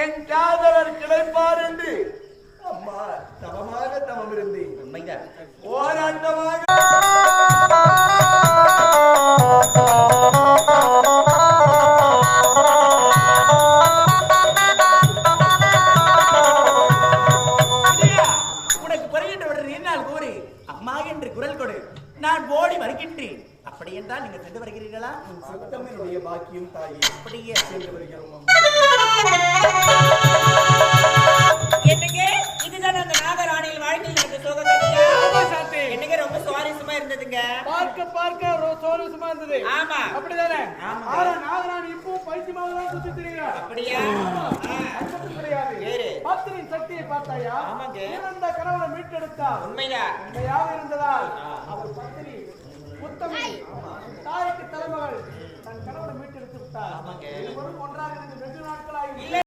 என் காதலர் கிடைப்பார் என்று அம்மா தவமாக தவம் இருந்தேன். போராட்டமாக உனக்கு புறையின்றவுடன் என்னால் கூறி அம்மா என்று குரல் கொடு, நான் ஓடி வருகின்றேன். அப்படி என்றால் நீங்கள் சென்று வருகிறீர்களா? சுத்தமினுடைய பாக்கியம் தாயே. அப்படியே சென்று வருகிறோம். என்னங்க இதுதான் அந்த நாகராணியில் வாழ்க்கையில் இருந்த சோகம். என்னங்க ரொம்ப சுவாரஸ்யமா இருந்ததுங்க. பார்க்க பார்க்க சுவாரஸ்யமா இருந்தது. ஆமா அப்படிதானே? ஆனா நாகராணி இப்போ பைத்தியமாக தான் சுத்தி திரிகிறார். அப்படியா? கிடையாது. பத்திரின் சக்தியை பார்த்தாயா? ஆமாங்க. இறந்த கணவனை மீட்டெடுத்தார். உண்மையா? உண்மையாக இருந்ததால் அவர் பத்திரி உத்தமி தாய்க்கு தலைமகள் தன் கணவனை மீட்டெடுத்து விட்டார். ஆமாங்க. ஒன்றாக இருந்து 2 நாட்களாகி